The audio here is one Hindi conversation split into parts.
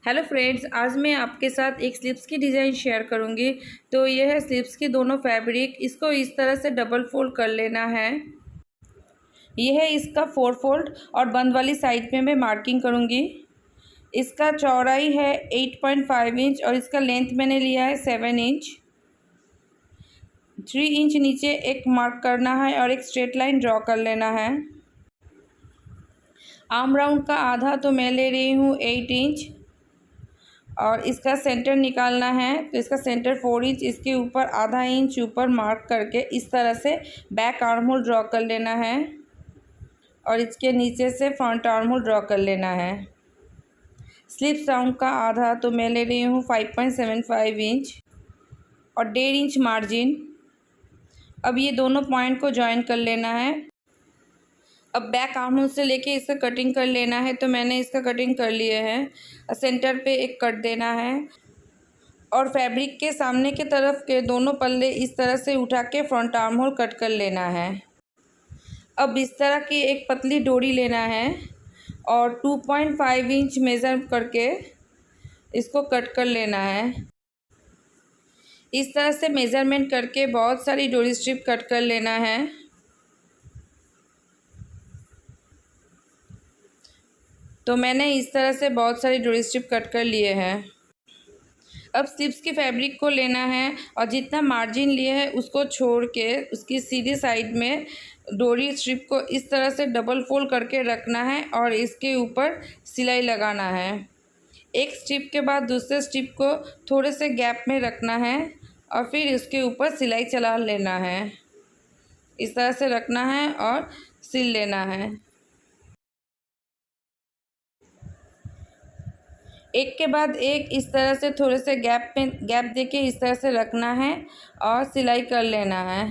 हेलो फ्रेंड्स, आज मैं आपके साथ एक स्लीव्स की डिज़ाइन शेयर करूंगी। तो यह है स्लीव्स की दोनों फैब्रिक। इसको इस तरह से डबल फोल्ड कर लेना है। यह है इसका 4 फोल्ड और बंद वाली साइड में मैं मार्किंग करूंगी। इसका चौड़ाई है 8.5 इंच और इसका लेंथ मैंने लिया है 7 इंच। 3 इंच नीचे एक मार्क करना है और एक स्ट्रेट लाइन ड्रॉ कर लेना है। आर्म राउंड का आधा तो मैं ले रही हूँ 8 इंच और इसका सेंटर निकालना है। तो इसका सेंटर 4 इंच, इसके ऊपर आधा इंच ऊपर मार्क करके इस तरह से बैक आर्म होल ड्रॉ कर लेना है और इसके नीचे से फ्रंट आर्म होल ड्रॉ कर लेना है। स्लीव्स राउंड का आधा तो मैं ले रही हूँ 5.75 इंच और 1.5 इंच मार्जिन। अब ये दोनों पॉइंट को ज्वाइन कर लेना है। अब बैक आर्म होल से लेके इसका कटिंग कर लेना है। तो मैंने इसका कटिंग कर लिए है। सेंटर पे एक कट देना है और फैब्रिक के सामने के तरफ के दोनों पल्ले इस तरह से उठा के फ्रंट आर्म होल कट कर लेना है। अब इस तरह की एक पतली डोरी लेना है और 2.5 इंच मेज़र करके इसको कट कर लेना है। इस तरह से मेज़रमेंट करके बहुत सारी डोरी स्ट्रिप कट कर लेना है। तो मैंने इस तरह से बहुत सारी डोरी स्ट्रिप कट कर लिए हैं। अब स्लीव्स की फैब्रिक को लेना है और जितना मार्जिन लिए है उसको छोड़ के उसकी सीधी साइड में डोरी स्ट्रिप को इस तरह से डबल फोल्ड करके रखना है और इसके ऊपर सिलाई लगाना है। एक स्ट्रिप के बाद दूसरे स्ट्रिप को थोड़े से गैप में रखना है और फिर इसके ऊपर सिलाई चला लेना है। इस तरह से रखना है और सिल लेना है। एक के बाद एक इस तरह से थोड़े से गैप देके इस तरह से रखना है और सिलाई कर लेना है।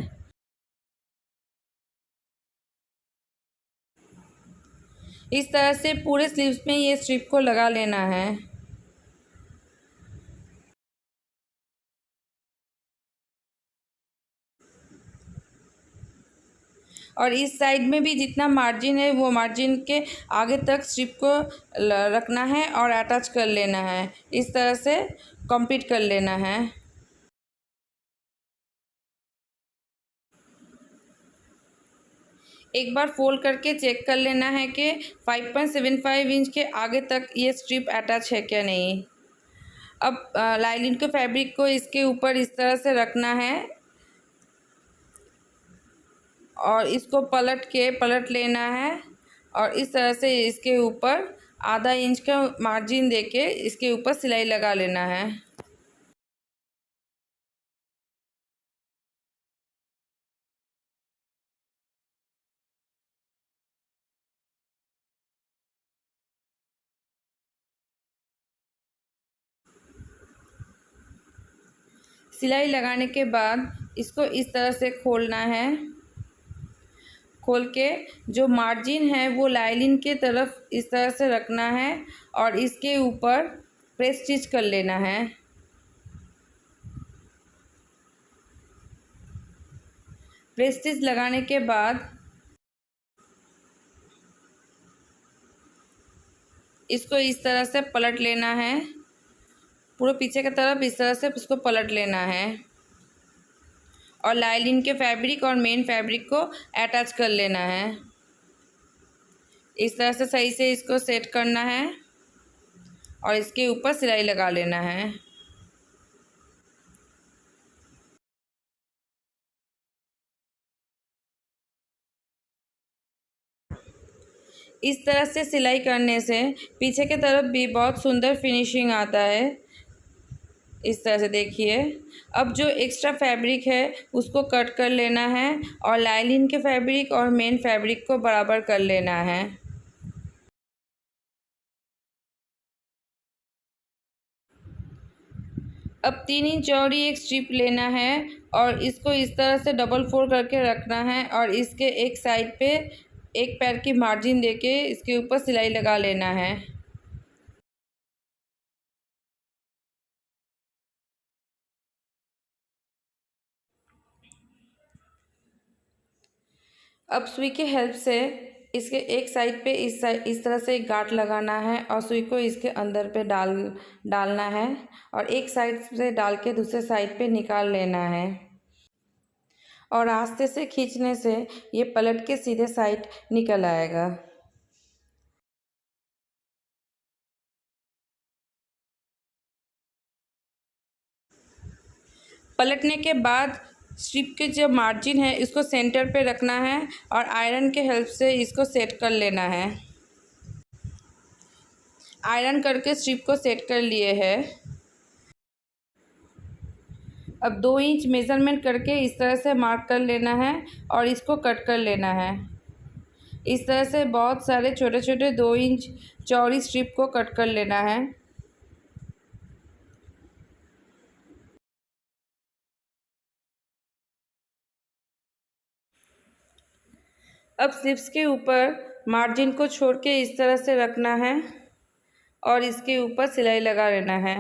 इस तरह से पूरे स्लीव्स में ये स्ट्रिप को लगा लेना है। और इस साइड में भी जितना मार्जिन है वो मार्जिन के आगे तक स्ट्रिप को रखना है और अटैच कर लेना है। इस तरह से कंप्लीट कर लेना है। एक बार फोल्ड करके चेक कर लेना है कि 5.75 इंच के आगे तक ये स्ट्रिप अटैच है क्या नहीं। अब लाइनिंग के फैब्रिक को इसके ऊपर इस तरह से रखना है और इसको पलट लेना है और इस तरह से इसके ऊपर आधा इंच का मार्जिन देके इसके ऊपर सिलाई लगा लेना है। सिलाई लगाने के बाद इसको इस तरह से खोलना है। खोल के जो मार्जिन है वो लाइनिंग के तरफ इस तरह से रखना है और इसके ऊपर प्रेस स्टिच कर लेना है। प्रेस स्टिच लगाने के बाद इसको इस तरह से पलट लेना है। पूरे पीछे की तरफ इस तरह से इसको पलट लेना है और लाइनिंग के फैब्रिक और मेन फैब्रिक को अटैच कर लेना है। इस तरह से सही से इसको सेट करना है और इसके ऊपर सिलाई लगा लेना है। इस तरह से सिलाई करने से पीछे की तरफ भी बहुत सुंदर फिनिशिंग आता है। इस तरह से देखिए। अब जो एक्स्ट्रा फैब्रिक है उसको कट कर लेना है और लाइनिंग के फैब्रिक और मेन फैब्रिक को बराबर कर लेना है। अब 3 इंच चौड़ी एक स्ट्रिप लेना है और इसको इस तरह से डबल फोल्ड करके रखना है और इसके एक साइड पे एक पैर की मार्जिन देके इसके ऊपर सिलाई लगा लेना है। अब सुई की हेल्प से इसके एक साइड पे इस तरह से एक गांठ लगाना है और सुई को इसके अंदर पे डालना है और एक साइड से डाल के दूसरे साइड पे निकाल लेना है और आस्ते से खींचने से ये पलट के सीधे साइड निकल आएगा। पलटने के बाद स्ट्रिप के जो मार्जिन है इसको सेंटर पे रखना है और आयरन के हेल्प से इसको सेट कर लेना है। आयरन करके स्ट्रिप को सेट कर लिए है। अब 2 इंच मेज़रमेंट करके इस तरह से मार्क कर लेना है और इसको कट कर लेना है। इस तरह से बहुत सारे छोटे छोटे 2 इंच चौड़ी स्ट्रिप को कट कर लेना है। अब स्लिप्स के ऊपर मार्जिन को छोड़ के इस तरह से रखना है और इसके ऊपर सिलाई लगा लेना है।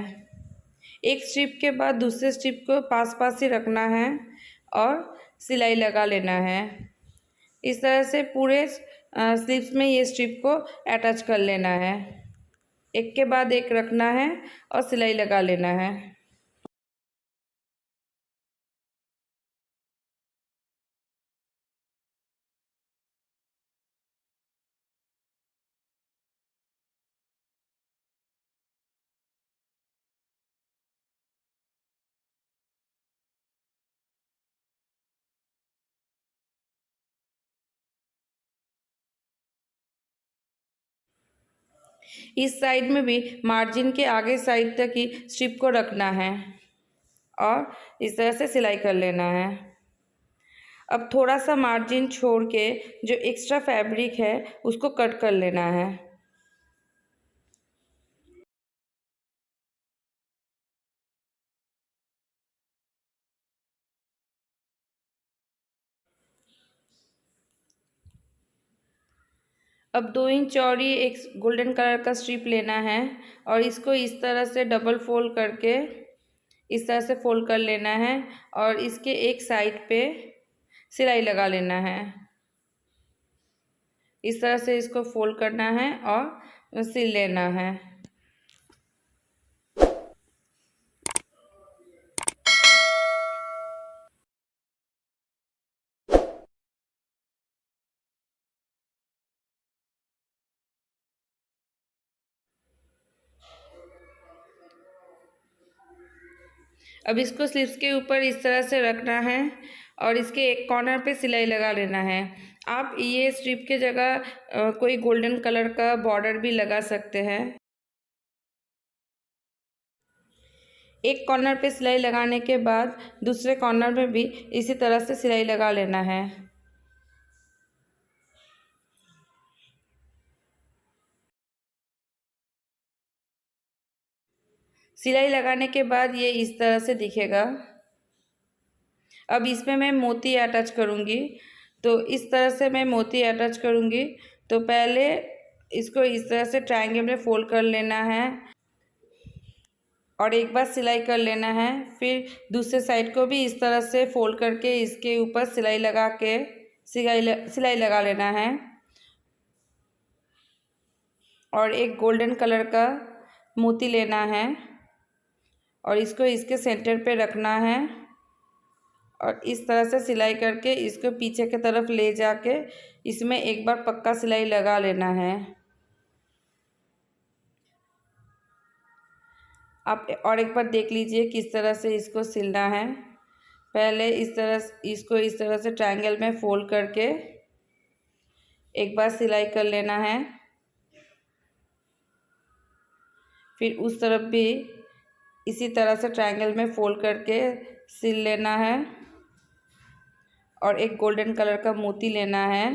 एक स्ट्रिप के बाद दूसरे स्ट्रिप को पास पास ही रखना है और सिलाई लगा लेना है। इस तरह से पूरे स्लिप्स में ये स्ट्रिप को अटैच कर लेना है। एक के बाद एक रखना है और सिलाई लगा लेना है। इस साइड में भी मार्जिन के आगे साइड तक ही स्ट्रिप को रखना है और इस तरह से सिलाई कर लेना है। अब थोड़ा सा मार्जिन छोड़ के जो एक्स्ट्रा फैब्रिक है उसको कट कर लेना है। अब 2 इंच चौड़ी एक गोल्डन कलर का स्ट्रिप लेना है और इसको इस तरह से डबल फोल्ड करके इस तरह से फोल्ड कर लेना है और इसके एक साइड पे सिलाई लगा लेना है। इस तरह से इसको फोल्ड करना है और सिल लेना है। अब इसको स्लीव्स के ऊपर इस तरह से रखना है और इसके एक कॉर्नर पे सिलाई लगा लेना है। आप ये स्ट्रिप के जगह कोई गोल्डन कलर का बॉर्डर भी लगा सकते हैं। एक कॉर्नर पे सिलाई लगाने के बाद दूसरे कॉर्नर में भी इसी तरह से सिलाई लगा लेना है। सिलाई लगाने के बाद ये इस तरह से दिखेगा। अब इसमें मैं मोती अटैच करूँगी, तो इस तरह से मैं मोती अटैच करूँगी। तो पहले इसको इस तरह से ट्रायंगल में फोल्ड कर लेना है और एक बार सिलाई कर लेना है। फिर दूसरे साइड को भी इस तरह से फोल्ड करके इसके ऊपर सिलाई लगा के सिलाई लगा लेना है और एक गोल्डन कलर का मोती लेना है और इसको इसके सेंटर पे रखना है और इस तरह से सिलाई करके इसको पीछे की तरफ ले जाके इसमें एक बार पक्का सिलाई लगा लेना है। आप और एक बार देख लीजिए किस तरह से इसको सिलना है। पहले इसको इस तरह से ट्रायंगल में फोल्ड करके एक बार सिलाई कर लेना है। फिर उस तरफ भी इसी तरह से ट्रायंगल में फोल्ड करके सिल लेना है और एक गोल्डन कलर का मोती लेना है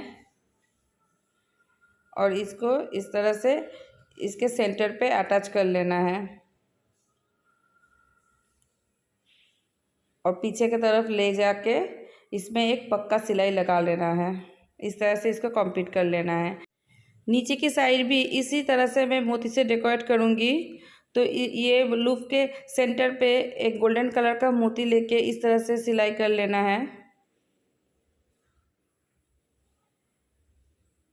और इसको इस तरह से इसके सेंटर पे अटैच कर लेना है और पीछे की तरफ ले जाके इसमें एक पक्का सिलाई लगा लेना है। इस तरह से इसको कंप्लीट कर लेना है। नीचे की साइड भी इसी तरह से मैं मोती से डेकोरेट करूँगी। तो ये लूप के सेंटर पे एक गोल्डन कलर का मोती लेके इस तरह से सिलाई कर लेना है।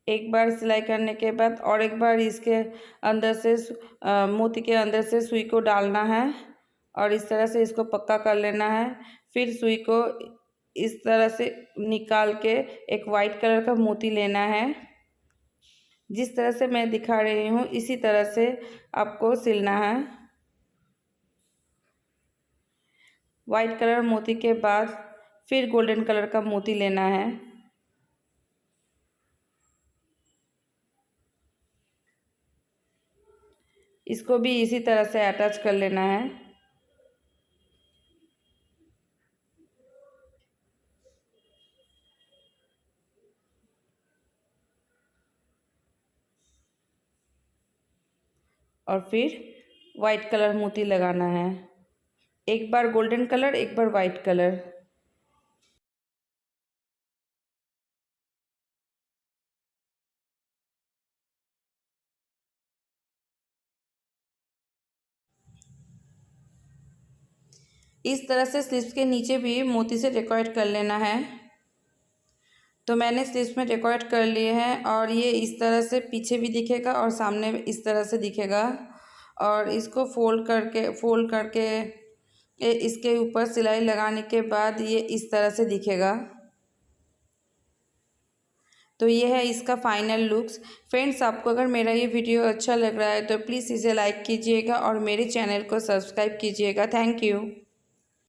एक बार सिलाई करने के बाद और एक बार इसके अंदर से मोती के अंदर से सुई को डालना है और इस तरह से इसको पक्का कर लेना है। फिर सुई को इस तरह से निकाल के एक वाइट कलर का मोती लेना है। जिस तरह से मैं दिखा रही हूँ इसी तरह से आपको सिलना है। वाइट कलर मोती के बाद फिर गोल्डन कलर का मोती लेना है। इसको भी इसी तरह से अटैच कर लेना है। और फिर वाइट कलर मोती लगाना है। एक बार गोल्डन कलर, एक बार वाइट कलर। इस तरह से स्लीव्स के नीचे भी मोती से डेकोरेट कर लेना है। तो मैंने स्लीव्स में डेकोरेट कर लिए हैं और ये इस तरह से पीछे भी दिखेगा और सामने इस तरह से दिखेगा। और इसको फोल्ड करके इसके ऊपर सिलाई लगाने के बाद ये इस तरह से दिखेगा। तो ये है इसका फाइनल लुक्स। फ्रेंड्स, आपको अगर मेरा ये वीडियो अच्छा लग रहा है तो प्लीज़ इसे लाइक कीजिएगा और मेरे चैनल को सब्सक्राइब कीजिएगा। Thank you.